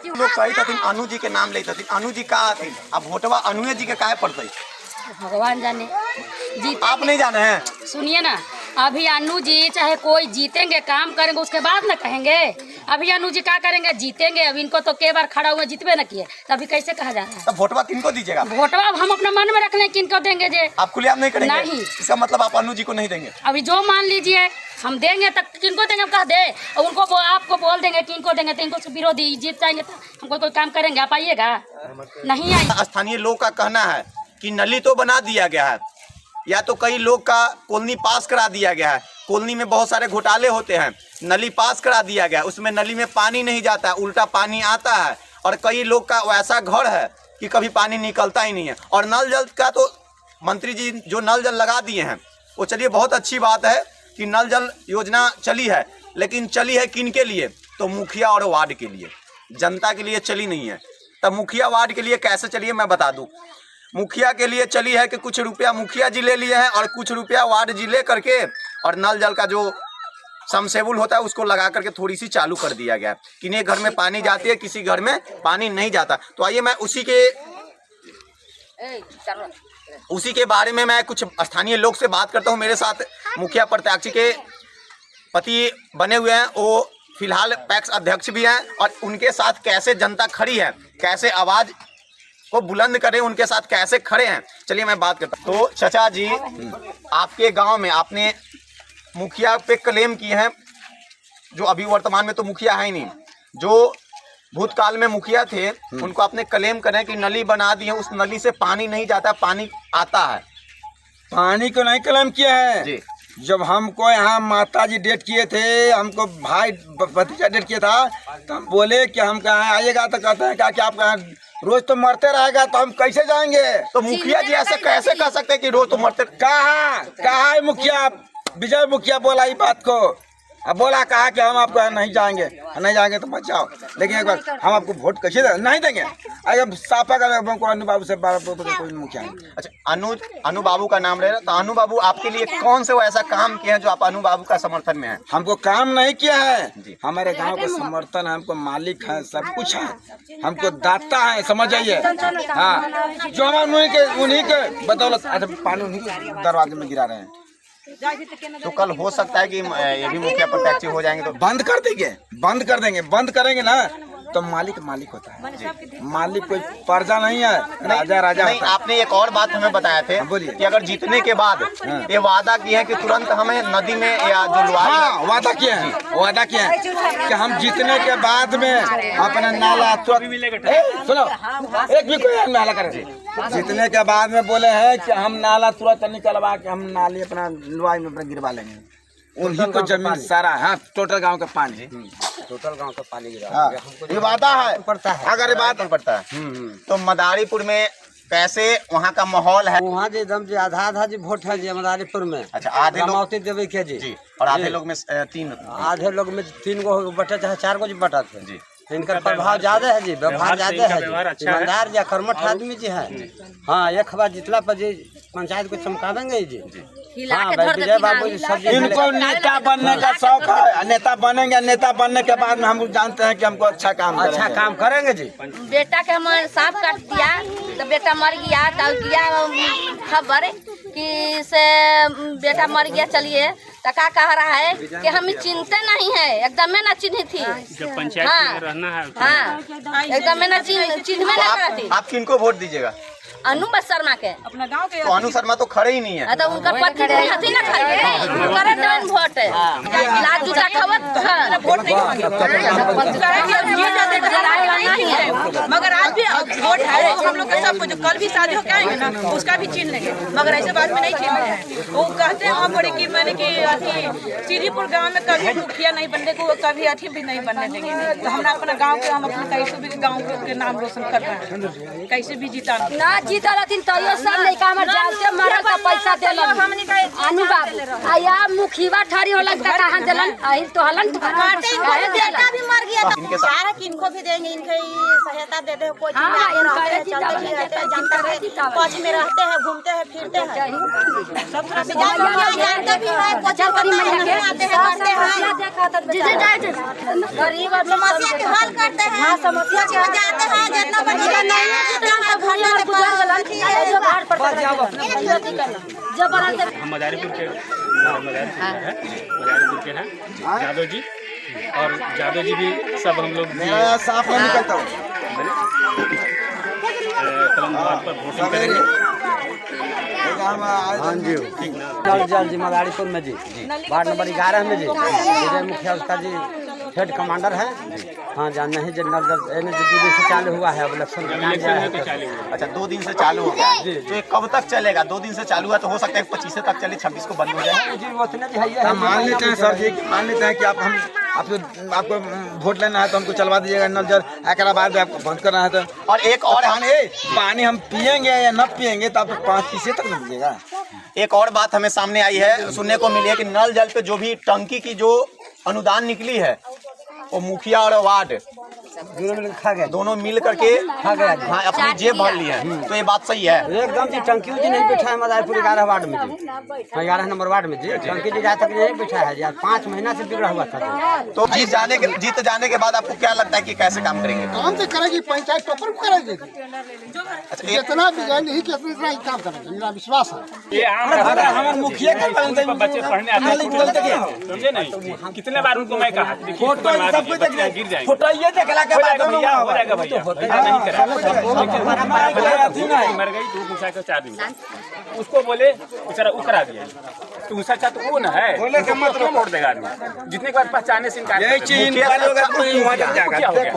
लोग कही थी अनु जी के नाम लेते थे, अनु जी का थी, अब वोटवा अनुए जी के काहे पड़ते? भगवान जाने जीत। आप नहीं जाने हैं? सुनिए ना, अभी अनु जी चाहे कोई जीतेंगे, काम करेंगे, उसके बाद ना कहेंगे। अभी अनु जी क्या करेंगे? जीतेंगे। अब इनको तो कई बार खड़ा हुए जीतबे न किए, तभी कैसे कहा जा रहा है? तब वोटवा किनको दीजिएगा? वोटवा हम अपना मन में रख लें, किनको देंगे जे? आप खुलेआम नहीं करेंगे? नहीं। इसका मतलब आप अनु जी को नहीं देंगे? अभी जो मान लीजिए हम देंगे तब किनको देंगे, कह दे और उनको आपको बोल देंगे कि इनको देंगे, तो इनको विरोधी जीत जाएंगे तो हमको कोई काम करेंगे? आप आइएगा? नहीं आइए। स्थानीय लोग का कहना है कि नली तो बना दिया गया है, या तो कई लोग का कॉलोनी पास करा दिया गया है, कॉलोनी में बहुत सारे घोटाले होते हैं, नली पास करा दिया गया, उसमें नली में पानी नहीं जाता है, उल्टा पानी आता है, और कई लोग का वैसा घर है कि कभी पानी निकलता ही नहीं है। और नल जल का तो मंत्री जी जो नल जल लगा दिए हैं वो चलिए बहुत अच्छी बात है कि नल जल योजना चली है, लेकिन चली है किन के लिए? तो मुखिया और वार्ड के लिए, जनता के लिए चली नहीं है। तब मुखिया वार्ड के लिए कैसे चली है मैं बता दूं। मुखिया के लिए चली है कि कुछ रुपया मुखिया जी ले लिए हैं और कुछ रुपया वार्ड जी ले करके, और नल जल का जो समसेबुल होता है उसको लगा करके थोड़ी सी चालू कर दिया गया। किन्हीं घर में पानी जाती है, किसी घर में पानी नहीं जाता। तो आइए मैं उसी के बारे में मैं कुछ स्थानीय लोग से बात करता हूँ। मेरे साथ मुखिया प्रत्याशी के पति बने हुए हैं, वो फिलहाल पैक्स अध्यक्ष भी हैं, और उनके साथ कैसे जनता खड़ी है, कैसे आवाज को बुलंद करें, उनके साथ कैसे खड़े हैं, चलिए मैं बात करता हूँ। तो चाचा जी, आपके गांव में आपने मुखिया पे क्लेम किए हैं, जो अभी वर्तमान में तो मुखिया है ही नहीं, जो भूतकाल में मुखिया थे उनको आपने क्लेम करें कि नली बना दी है, उस नली से पानी नहीं जाता, पानी आता है। पानी को नहीं क्लेम किया है जी। जब हमको यहाँ माता जी डेट किए थे, हमको भाई भतीजा डेट किया था, तो हम बोले कि हम कहाँ आइएगा, तो कहते हैं कि आप कहाँ रोज तो मरते रहेगा, तो हम कैसे जाएंगे? तो मुखिया जी ऐसे कैसे कह सकते हैं कि रोज तो मरते? कहा है मुखिया? विजय मुखिया बोला ये बात को, अब बोला कहा कि हम आपको नहीं जाएंगे, नहीं जाएंगे तो मत जाओ, लेकिन एक बार हम आपको वोट कैसे नहीं देंगे? अगर साफा का अनु बाबू से कोई मुखिया नहीं। अच्छा, अनु बाबू का नाम ले रहा, तो अनु बाबू आपके लिए कौन से वो ऐसा काम किए हैं जो आप अनु बाबू का समर्थन में है? हमको काम नहीं किया है, हमारे गांव का समर्थन है, हमको मालिक है, सब कुछ है, हमको दाता है, समझ आइए। हाँ, जो हम उन्हीं के बदौलत पानी उन्हीं के दरवाजे में गिरा रहे हैं। तो कल हो सकता है कि ये भी मुखिया प्रत्याशी हो जाएंगे तो बंद कर देंगे, बंद करेंगे ना, तो मालिक होता है, मालिक कोई प्रजा नहीं है, राजा नहीं। आपने एक और बात हमें बताया थे कि अगर जीतने के बाद ये वादा किए हैं कि तुरंत हमें नदी में या जो वादा किए हैं कि हम जीतने के बाद में अपना नाला सुनो, एक भी कोई नाला करे, जीतने के बाद में बोले हैं कि हम नाला तुरंत निकलवा के हम नाली अपना लुआई में अपना गिरवा लेंगे, उन्हीं को जमीन सारा। हाँ, टोटल गांव का पानी, टोटल गांव का पानी गिरा। हाँ, ये वादा है, पड़ता है, अगर ये बात पड़ता है। तो मदारीपुर में कैसे वहाँ का माहौल है? वहाँ जी एकदम जी आधा जी वोट है जी मदारीपुर में। अच्छा, आधे लोग देवे के जी, और आधे लोग में तीन, आधे लोग में 3 गो बटे चाहे 4 गो जी बटा थे जी। इनका प्रभाव ज्यादा है जी, व्यवहार ज्यादा है, ईमानदार जी, कर्मठ आदमी जी है। हाँ, एक बार जितला पर जी पंचायत को चमकावेंगे जी। हाँ भाई, विजय बाबू जी सब इनको नेता बनने का शौक है, नेता बनेंगे, नेता बनने के बाद में हम जानते हैं कि हमको अच्छा काम करेंगे जी। बेटा के हम सांप काट दिया तो बेटा मर गया, तो दिया खबर कि से बेटा मर गया, चलिए तो क्या कह रहा है कि हम चिंता नहीं है, एकदम में ना चिन्ह थी, जब पंचायत में रहना है। हाँ, एकदम में ना चिन्ह में ना करती। आप किनको वोट दीजिएगा? अनु शर्मा के, अपना गांव के। तो अनु शर्मा तो खड़े ही नहीं है, तो उनका पति हथी ना खड़े, करे देवन वोट लाज जूता खवत वोट नहीं, मगर आज भी वोट है हम लोग का, सब कुछ। कल भी शादी होके आएंगे ना, उसका भी छीन लेंगे, मगर ऐसे बात में नहीं छीन रहे। वो कहते हैं हम बड़ी की मैंने कि अथी सीरीपुर गांव में कभी मुखिया नहीं बनने को, कभी अथी भी नहीं बनने देंगे। तो हम अपना गाँव के, हम अपने कैसे भी गाँव के नाम रोशन कर रहे हैं, कैसे भी जीता ना जीता रहती तो सब नहीं काम जाते मरल का पैसा देलन अनु बाबू आया मुखिया ठारी होला का कहां देलन आई तो हलन काटे बेटा भी मर गया तो सारा किनको भी देंगे, इनके सहायता दे दे कोई। हां, चलते भी रहते हैं, जनता के पक्ष में रहते हैं, घूमते हैं, फिरते हैं, सब तरह से जानते भी हैं, आते हैं, गरीब समस्या के हल करते हैं, समस्या के जाते हैं, जितना बच्चा नहीं हम मदारीपुर के मदारीपुर के हैं यादव जी, और यादव जी भी सब हम लोग साफ नहीं निकलता हूँ। कलम पर वोटिंग करेंगे। हाँ जी नल जल जी मदारीपुर में जी वार्ड नंबर 11 में जी विजय मुखिया उसका जी हेड कमांडर है। हाँ जानते हैं जो नल जल 2 दिन से चालू हुआ है, अब इलेक्शन अच्छा 2 दिन से चालू हो गया है, तो ये कब तक चलेगा? 2 दिन से चालू है तो हो सकता है 25 तक चले, 26 को बंद हो जाए। जी उतने जी है। हम मान लेते हैं सर जी, मान लेते हैं कि आपको वोट लेना है तो हमको चलवा दीजिएगा नल जल, एक बाद आपको बंद करना है तो। और एक और पानी हम पियेंगे या न पियेंगे तो आप 5 तक न दीजिएगा। एक और बात हमें सामने आई है, सुनने को मिली है कि नल जल पे जो भी टंकी की जो अनुदान निकली है वो मुखिया और वार्ड दोनों मिल करके खा गया। हाँ अपनी जेब भर ली है, तो ये बात सही है? एकदम जी टंकी जी नहीं बैठा है मदारीपुर 11 वार्ड में जी, 11 नंबर वार्ड में जी टंकी जी आज तक नहीं बैठा है यार, 5 महीना से बिगड़ा हुआ था। तो जीत जाने के बाद आपको क्या लगता है कि कैसे काम करेंगे? काम तो करेगी पंचायत टोपर को करेगी, जितना बिगड़ नहीं कितना ही काम करेंगे, मेरा विश्वास है। ये हमारे मुखिया के बच्चे पढ़ने आते हैं, समझे नहीं? कितने बार उनको मैं कहा गिर जाएंगे, हो जाएगा भैया, ऐसा नहीं करा। मर गई 2 घुसा के 4 दिन, उसको बोले बेचारा उकरा दिया, तो घुसा चाह तो वो न है, क्यों वोट देगा आदमी? जितने के बाद पहचाने से इनकार यही चीज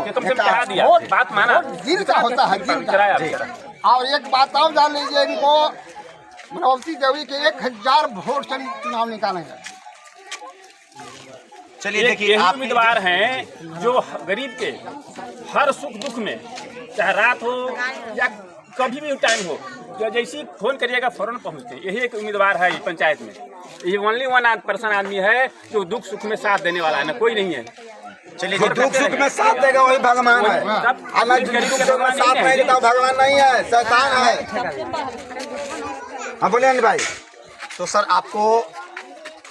तुम से कहा दिया, बात माना, गिर का होता है, गिर का। और एक बात और जान लीजिए, इनको मनोवती देवी के 1000 वोट से चुनाव निकालेंगे। चलिए एक देखिए, यही आप उम्मीदवार हैं जो गरीब के हर सुख दुख में, चाहे रात हो या कभी भी टाइम हो, जो जैसी फोन करिएगा फौरन पहुंचते हैं। यही एक उम्मीदवार है पंचायत में, ये ओनली 1 पर्सन आदमी है जो दुख सुख में साथ देने वाला है, ना कोई नहीं है। चलिए दुख सुख में साथ देगा वही भगवान है, साथ नहीं देता भगवान नहीं है, शैतान है। हाँ बोलिए भाई। तो सर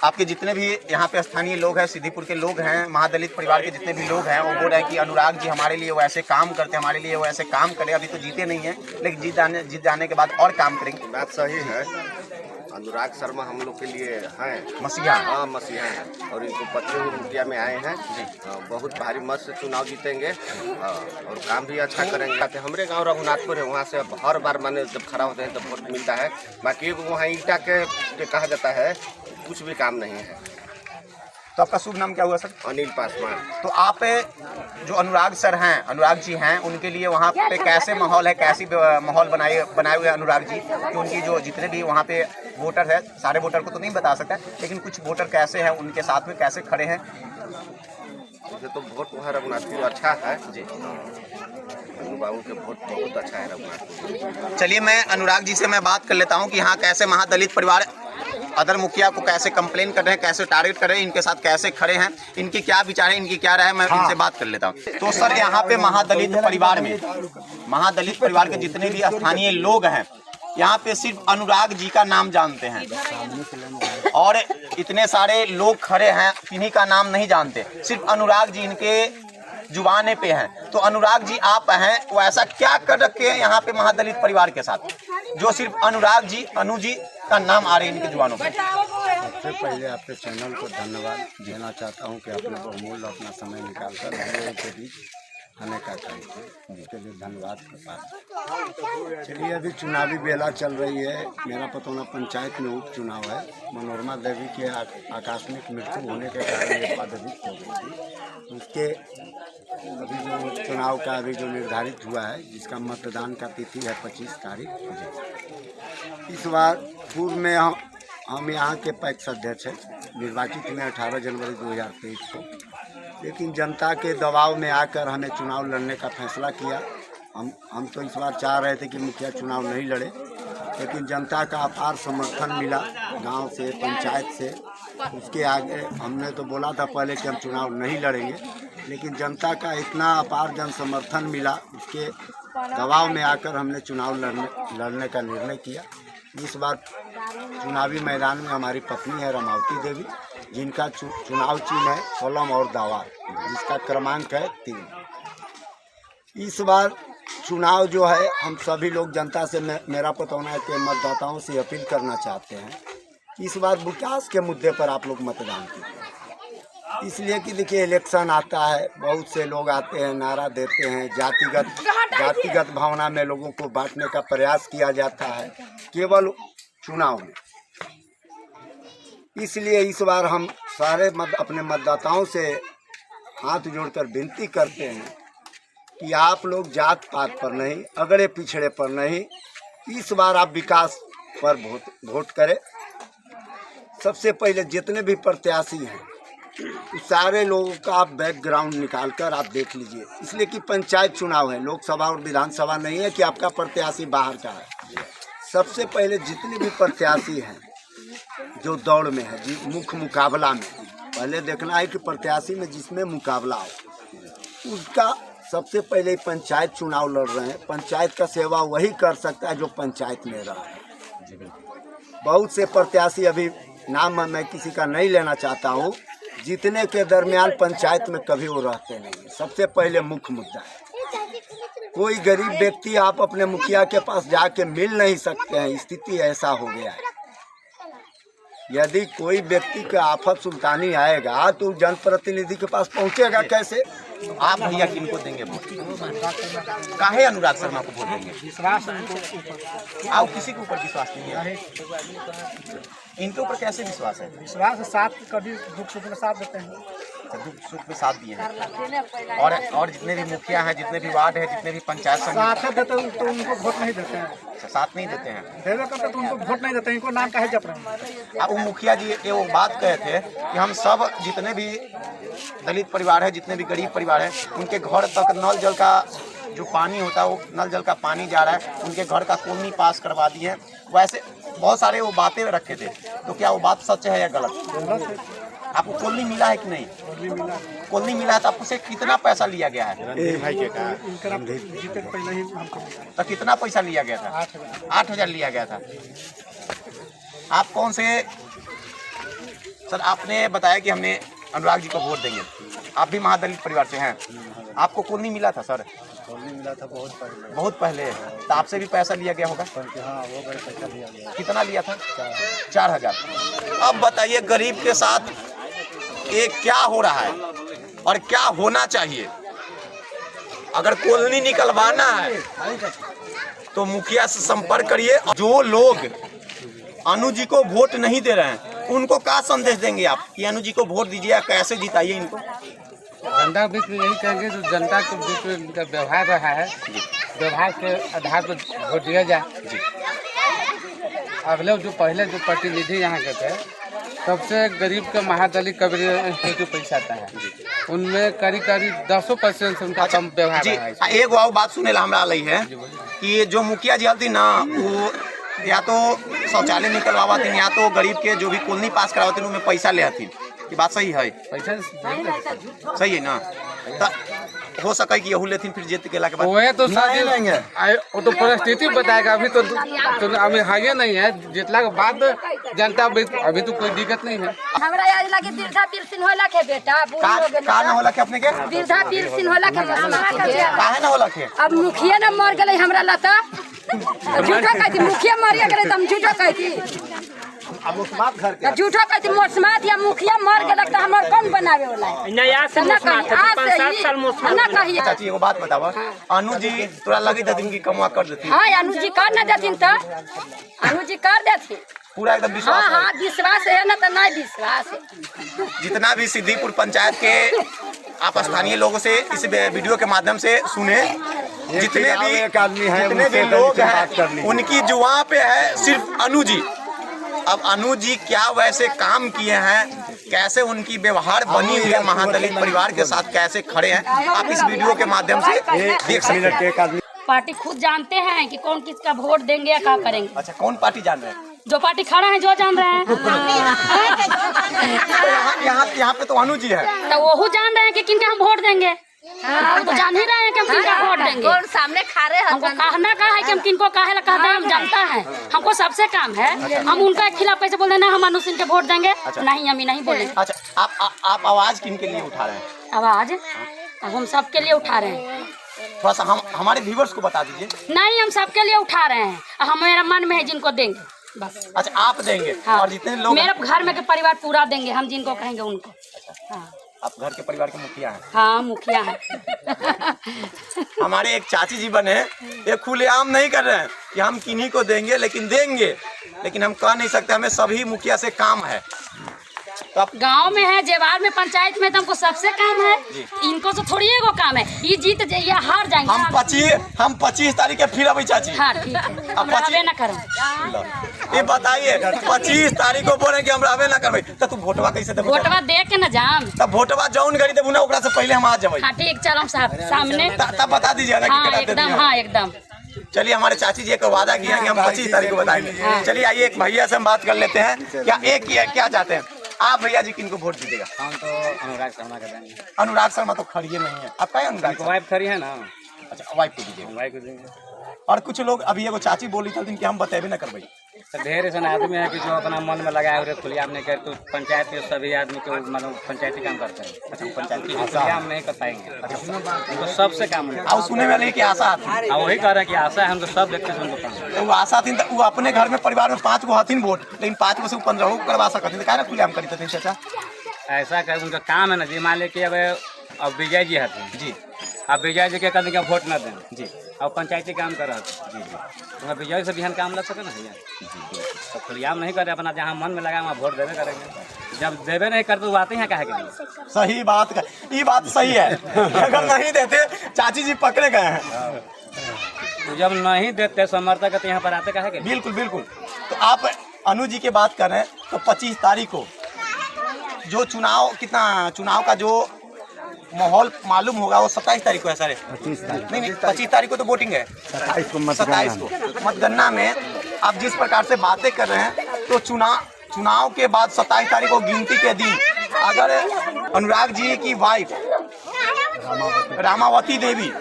आपके जितने भी यहाँ पे स्थानीय लोग हैं, सिद्धिपुर के लोग हैं, महादलित परिवार के जितने भी लोग हैं, वो बोल रहे हैं कि अनुराग जी हमारे लिए वो ऐसे काम करते हैं, हमारे लिए वो ऐसे काम करे। अभी तो जीते नहीं हैं, लेकिन जीत जाने के बाद और काम करेंगे। बात सही है, अनुराग शर्मा हम लोग के लिए हैं मसीहा। हाँ मसीहा हैं, और इनको 25 रुपया में आए हैं, बहुत भारी मत से चुनाव जीतेंगे और काम भी अच्छा करेंगे। हमारे गांव रघुनाथपुर है, वहाँ से हर बार माने जब खड़ा होते हैं तब वोट मिलता है। बाकी वहाँ ईटा के कहा जाता है कुछ भी काम नहीं है। तो आपका शुभ नाम क्या हुआ सर? अनिल पासवान। तो आप जो अनुराग सर हैं, अनुराग जी हैं, उनके लिए वहाँ पे कैसे माहौल है, कैसी माहौल बनाए हुए अनुराग जी कि उनकी जो जितने भी वहाँ पे वोटर है, सारे वोटर को तो नहीं बता सकता, लेकिन कुछ वोटर कैसे हैं, उनके साथ में कैसे खड़े हैं? तो वोट वहाँ रघुनाथपुर अच्छा है जी, बाबू के वोट बहुत अच्छा है रघुनाथपुर। चलिए मैं अनुराग जी से मैं बात कर लेता हूँ कि यहाँ कैसे महादलित परिवार अदर मुखिया को कैसे कंप्लेन कर रहे हैं, कैसे टारगेट कर रहे हैं, इनके साथ कैसे खड़े हैं, इनके क्या विचार है, इनकी क्या राय है, मैं इनसे बात कर लेता हूँ। तो सर यहाँ पे महादलित परिवार के जितने भी स्थानीय लोग हैं, यहाँ पे सिर्फ अनुराग जी का नाम जानते हैं और इतने सारे लोग खड़े हैं, किन्हीं का नाम नहीं जानते, सिर्फ अनुराग जी इनके जुबाने पे हैं। तो अनुराग जी आप हैं, वो ऐसा क्या कर रखे हैं यहाँ पे महादलित परिवार के साथ जो सिर्फ अनुराग जी, अनु जी का नाम आ रहे हैं इनके जुबानों पे? सबसे पहले आपके चैनल को धन्यवाद देना चाहता हूँ कि आपने बहुमूल्य अपना समय निकालकर हम लोगों के बीच आने का काम किया, उसके लिए धन्यवाद करता हूँ। चलिए अभी चुनावी बेला चल रही है, मेरा पतौना पंचायत में उपचुनाव है। मनोरमा देवी के आकस्मिक मृत्यु होने के कारण ये पदवित हो गई थी। उसके अभी जो चुनाव का अभी जो निर्धारित हुआ है, जिसका मतदान का तिथि है 25 तारीख। इस बार पूर्व में हम यहाँ के पैक्स अध्यक्ष हैं, निर्वाचित में 18 जनवरी 2023 को, लेकिन जनता के दबाव में आकर हमें चुनाव लड़ने का फैसला किया। हम तो इस बार चाह रहे थे कि मुखिया चुनाव नहीं लड़े, लेकिन जनता का अपार समर्थन मिला गांव से, पंचायत से। उसके आगे हमने तो बोला था पहले कि हम चुनाव नहीं लड़ेंगे, लेकिन जनता का इतना अपार जन समर्थन मिला, उसके दबाव में आकर हमने चुनाव लड़ने का निर्णय किया। इस बार चुनावी मैदान में हमारी पत्नी है रमावती देवी, जिनका चुनाव चिन्ह है कलम और दावा, जिसका क्रमांक है 3। इस बार चुनाव जो है हम सभी लोग जनता से मेरा पतौना के मतदाताओं से अपील करना चाहते हैं, इस बार विकास के मुद्दे पर आप लोग मतदान कीजिए। इसलिए कि देखिए इलेक्शन आता है, बहुत से लोग आते हैं, नारा देते हैं, जातिगत भावना में लोगों को बांटने का प्रयास किया जाता है केवल चुनाव में। इसलिए इस बार हम सारे अपने मतदाताओं से हाथ जोड़कर विनती करते हैं कि आप लोग जात पात पर नहीं, अगड़े पिछड़े पर नहीं, इस बार आप विकास पर वोट करें। सबसे पहले जितने भी प्रत्याशी हैं सारे लोगों का आप बैकग्राउंड निकाल कर आप देख लीजिए, इसलिए कि पंचायत चुनाव है, लोकसभा और विधानसभा नहीं है कि आपका प्रत्याशी बाहर का है। सबसे पहले जितने भी प्रत्याशी हैं जो दौड़ में है, मुख्य मुकाबला में, पहले देखना है कि प्रत्याशी में जिसमें मुकाबला हो उसका सबसे पहले पंचायत चुनाव लड़ रहे हैं। पंचायत का सेवा वही कर सकता है जो पंचायत में रहा है। बहुत से प्रत्याशी, अभी नाम मैं किसी का नहीं लेना चाहता हूँ, जीतने के दरमियान पंचायत में कभी वो रहते नहीं। सबसे पहले मुख्य मुद्दा है, कोई गरीब व्यक्ति आप अपने मुखिया के पास जाके मिल नहीं सकते हैं, स्थिति ऐसा हो गया है। यदि कोई व्यक्ति का आफत सुल्तानी आएगा तो जनप्रतिनिधि के पास पहुंचेगा कैसे? आप भैया किनको देंगे वोट? काहे अनुराग शर्मा को वोट देंगे? विश्वास आप किसी के ऊपर विश्वास नहीं है? इनके ऊपर कैसे विश्वास है? विश्वास साथ कभी दुख सुख में साथ देते हैं। दुख सुख में साथ दिए हैं। और जितने भी मुखिया हैं, जितने भी वार्ड है, जितने भी पंचायत साथ देते हैं तो उनको वोट नहीं देते हैं। साथ नहीं देते हैं, देवे करते तो उनको वोट नहीं देते हैं। इनको नाम काहे जप रहे हैं? अब वो मुखिया जी ये वो बात कहे थे कि हम सब जितने भी दलित परिवार है, जितने भी गरीब परिवार है, उनके घर तक नल जल का जो पानी होता है, वो नल जल का पानी जा रहा है, उनके घर का कॉलोनी पास करवा दिए हैं। वैसे बहुत सारे वो बातें रखे थे, तो क्या वो बात सच है या गलत? आपको कॉलोनी मिला है कि नहीं? कॉलोनी मिला है तो आपको से कितना पैसा लिया गया है? तो कितना पैसा लिया गया था? 8,000 लिया गया था। आप कौन से सर? आपने बताया कि हमने अनुराग जी को वोट देंगे, आप भी महादलित परिवार से हैं, आपको कॉलोनी मिला था सर? कॉलोनी मिला था बहुत पहले। तो आपसे भी पैसा लिया गया होगा? हाँ, वो बड़े पैसा लिया गया। कितना लिया था? 4,000। अब बताइए गरीब के साथ ये क्या हो रहा है और क्या होना चाहिए? अगर कॉलोनी निकलवाना है तो मुखिया से संपर्क करिए। जो लोग अनु जी को वोट नहीं दे रहे हैं उनको क्या संदेश देंगे आप कि अनु जी को वोट दीजिए, कैसे जिताइए इनको? जनता के बीच में यही कहेंगे जो जनता के बीच में इनका व्यवहार रहा है, व्यवहार के आधार पर वोट दिया जाए। अगले जो पहले जो प्रतिनिधि यहाँ के थे, सबसे गरीब के महादलित कबीर इंस्टीट्यूट पैसा आता है, उनमें करीब 10% उनका कम व्यवहार जी। है। एक वो बात सुने ला हमरा लई है कि जो मुखिया जी हल्ती ना, वो या तो शौचालय निकलवावा थी, या तो गरीब के जो भी कॉलोनी पास करावती उनमें पैसा ले आती। ये बात सही है? पैसा सही है ना? हो सके कि यहू लेथिन फिर जीत के ला के बाद वो तो शादी वो तो परिस्थिति बताएगा। अभी तो अभी आगे नहीं है, जितला के बाद जनता अभी तो कोई दिक्कत नहीं है। हमरा याद लगे वृद्धा पेंशन होला के बेटा का ना होला के अपने के वृद्धा पेंशन होला के काहे ना होला के? अब मुखिया न मर गए हमरा लता झूठा कहती, मुखिया मर गए त हम झूठा कहती, अब उस्मात घर के झूठा कहती मोस्मात या मुखिया मर गए त हमर कौन बनावे वाला है? नया से मोस्मात 5-7 साल मोस्मात। ना कहिए चाची एगो बात बतावा, अनु जी तोरा लगी दिन की कमा कर देती? हां अनु जी कर न देथिन त अनु जी कर देथिन पूरा एकदम विश्वास है? हां विश्वास है ना त नहीं विश्वास है। जितना भी सिद्दीपुर पंचायत के आप स्थानीय लोगों से इस वीडियो के माध्यम से सुने, जितने भी लोग हैं उनकी जुबान पे है सिर्फ अनु जी। अब अनु जी क्या वैसे काम किए हैं, कैसे उनकी व्यवहार बनी हुई है महादलित परिवार के साथ, कैसे खड़े हैं, आप इस वीडियो के माध्यम से देख सकते हैं। पार्टी खुद जानते हैं कि कौन किसका वोट देंगे या क्या करेंगे। अच्छा, कौन पार्टी जान रहे हैं? जो पार्टी खड़ा है जो जान रहे हैं। यहाँ पे तो अनु जी है, तो वो जान रहे हैं कि किनका हम वोट देंगे। हम तो जान ही रहे हैं कि हम किनका वोट देंगे। और सामने खा रहे हैं, हमको कहना का है कि हम किनको काहे ला कहते हैं, हम जानता है। हमको सबसे काम है, हम उनका खिलाफ कैसे बोल देना हम अनु सिंह के वोट देंगे। नहीं, हम ही नहीं बोले। अच्छा, आप आवाज किन के लिए उठा रहे हैं? आवाज अब हम सबके लिए उठा रहे हैं। थोड़ा सा हम हमारे व्यूवर्स को बता दीजिए। नहीं, हम सबके लिए उठा रहे हैं, हम मेरा मन में है जिनको देंगे बस। अच्छा, आप देंगे? हाँ। और जितने लोग मेरे घर में के परिवार पूरा देंगे, हम जिनको कहेंगे उनको। हाँ। आप घर के परिवार के मुखिया हैं? हाँ, मुखिया है। हमारे एक चाची जी बने, ये खुलेआम नहीं कर रहे हैं कि हम किन्हीं को देंगे, लेकिन हम कह नहीं सकते, हमें सभी मुखिया से काम है। तो आप गांव में है, जेवार में, पंचायत में, तो हमको सबसे काम है। इनको तो थोड़ी एगो काम है, ये जीत जाइए हार जाएंगे। हम 25 तारीख के फिर अभी चाची। हाँ, ठीक है, हम रहबे ना करें। ये बताइए, 25 तारीख को बोले कि हम रहबे ना करबे, तो तू वोटवा कैसे देबे? वोटवा दे के ना जाम, तब वोटवा जौन गरी देबू ना, ओकरा से पहले हम आ जाबे। हाँ, ठीक, चलो हम सामने तब बता दीजिए ना। हाँ, एकदम। हाँ, एकदम। चलिए, हमारे चाची जी का वादा किया कि हम 25 तारीख को बताएंगे। चलिए, आइए एक भैया से हम बात कर लेते हैं। क्या चाहते हैं आप भैया जी? किनको वोट दीजिएगा? हम तो अनुराग शर्मा का देंगे। अनुराग शर्मा तो खड़िए नहीं है, आपका है अनुराग? वाइफ खड़ी है ना। अच्छा, वाइफ को दीजिएगा। वाइफ को देंगे। और कुछ लोग अभी एगो चाची बोली थी कि हम बतेबे ना करबे। तो ढेर ऐसा आदमी है कि जो अपना मन में लगाए हुए खुलेआम नहीं करे, तो पंचायत के सभी आदमी को मतलब पंचायती काम करते हैं। अच्छा, पंचायती खुलेआम नहीं कर पाएंगे। उनको सबसे काम है। और सुने वाले की आशा थी, वही कह रहे हैं कि आशा है, हम तो सब देखते हैं उनको काम। तो वो आशा थी, वो अपने घर में परिवार में 5 गो हथिन वोट, लेकिन 5 गो से 15 गो करवा सकते थे। क्या खुलेआम करी थे चाचा? ऐसा कर उनका काम है ना जी। मान लीजिए अब विजय जी है जी, अब विजय जी के कहते कि वोट न दें जी, अब पंचायती काम कर रहा था जी जी, तो विजय से बिहान काम लग सके ना भैया जी। तो खुलेआम नहीं करे, अपना जहाँ मन में लगा वहाँ वोट देवे करेंगे। जब देवे नहीं करते तो आते हैं कहे के लिए। सही बात का, ये बात सही है। अगर नहीं देते, चाची जी पकड़े गए हैं। तो जब नहीं देते समर्थक तो यहाँ पर आते कहे के लिए। बिल्कुल बिल्कुल। तो आप अनु जी की बात कर रहे हैं, तो 25 तारीख को जो चुनाव का जो माहौल मालूम होगा वो 27 तारीख को है सर? 25 तारीख नहीं, 25 तारीख को तो वोटिंग है। 27 को मतगणना में आप जिस प्रकार से बातें कर रहे हैं, तो चुनाव के बाद 27 तारीख को गिनती के दिन अगर अनुराग जी की वाइफ रामावती देवी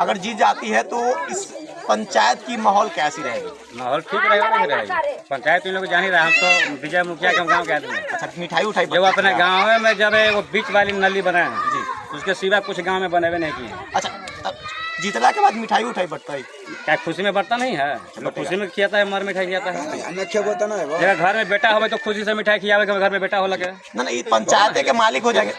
अगर जीत जाती है, तो इस पंचायत की माहौल कैसी रहेगी? माहौल ठीक रहेगा, नहीं रहेगी। पंचायत लोग जान ही रहे, हम तो विजय मुखिया के गाँव के आदमी। अच्छा, मिठाई उठाई जब अपने गाँव में जब वो बीच वाली नली बनाए हैं जी, उसके सिवा कुछ गाँव में बने हुए नहीं किए। अच्छा, जीतला के बाद मिठाई उठाई बटता है क्या? खुशी में बटता नहीं है, तो खुशी में खियाता है, मर मिठाई खियाता है। जब घर में बेटा हो तो खुशी से मिठाई खियावे, घर में बेटा हो लगे ना, ये पंचायत के मालिक हो जाएंगे।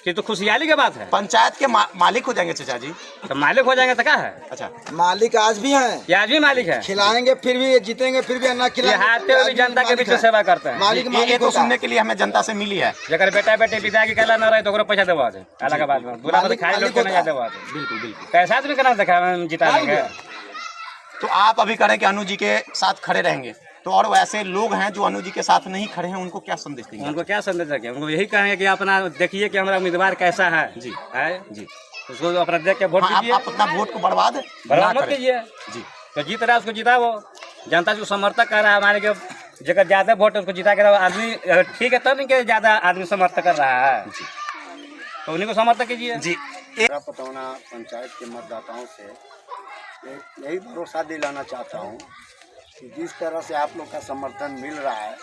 ये तो खुशहाली की बात है। पंचायत के मालिक हो जाएंगे चाचा जी। तो मालिक हो जाएंगे तो क्या है? अच्छा, मालिक आज भी हैं, आज भी मालिक है। खिलाएंगे फिर भी, जीतेंगे फिर भी, ना खिलाते हुए जनता के बीच में सेवा करते हैं। मालिक को सुनने के लिए हमें जनता से मिली है। जगह बेटा बेटे पिता की कहला न रहे तो पैसा देवा दे, अलग के बाद में बुरा मत खाए लोग को नहीं देवा दे। बिल्कुल बिल्कुल, पैसा भी करना देखा जिता लेंगे। तो आप अभी करें कि अनु जी के साथ खड़े रहेंगे, तो और वैसे लोग हैं जो अनु जी के साथ नहीं खड़े हैं, उनको क्या संदेश देंगे? उनको क्या संदेश देंगे? उनको यही कहेंगे कि अपना देखिए कि हमारा उम्मीदवार कैसा है जी, है जी, उसको अपना देख के वोट दीजिए। आप अपना वोट को बर्बाद मत कीजिए जी। तो जीत रहा है उसको जिता, वो जनता जो समर्थक कर रहा है हमारे के जगह ज्यादा वोट उसको जिता के आदमी ठीक है, तब नहीं कि ज्यादा आदमी समर्थक कर रहा है जी, तो उन्हीं को समर्थक कीजिए जी। पटौना पंचायत के मतदाताओं से यही भरोसा दिलाना चाहता हूँ कि जिस तरह से आप लोग का समर्थन मिल रहा है,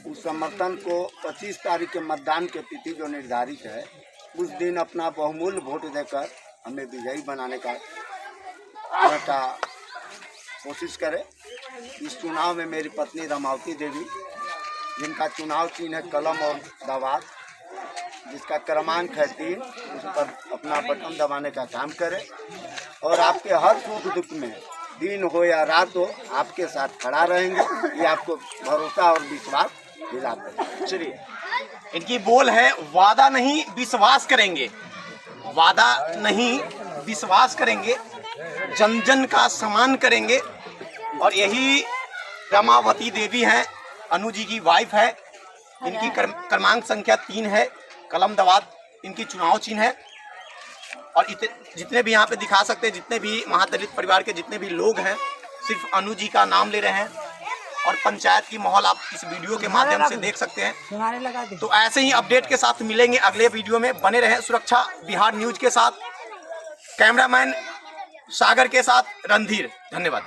उस समर्थन को 25 तारीख के मतदान के तिथि जो निर्धारित है, उस दिन अपना बहुमूल्य वोट देकर हमें विजयी बनाने का कोशिश करें। इस चुनाव में मेरी पत्नी रामावती देवी, जिनका चुनाव चिन्ह है कलम और दवात, जिसका क्रमांक है 3, उस पर अपना बटन दबाने का काम करें और आपके हर सुख दुख में, दिन हो या रात हो, आपके साथ खड़ा रहेंगे। ये आपको भरोसा और विश्वास दिलाते हैं। चलिए, इनकी बोल है वादा नहीं विश्वास करेंगे, वादा नहीं विश्वास करेंगे, जन जन का सम्मान करेंगे। और यही रामावती देवी हैं, अनु जी की वाइफ है, इनकी क्रमांक संख्या 3 है, कलम दवात इनकी चुनाव चिन्ह है। और जितने भी यहाँ पे दिखा सकते हैं, जितने भी महादलित परिवार के जितने भी लोग हैं, सिर्फ अनु जी का नाम ले रहे हैं। और पंचायत की माहौल आप इस वीडियो के माध्यम से देख सकते हैं। तो ऐसे ही अपडेट के साथ मिलेंगे अगले वीडियो में। बने रहें सुरक्षा बिहार न्यूज के साथ। कैमरामैन सागर के साथ रणधीर, धन्यवाद।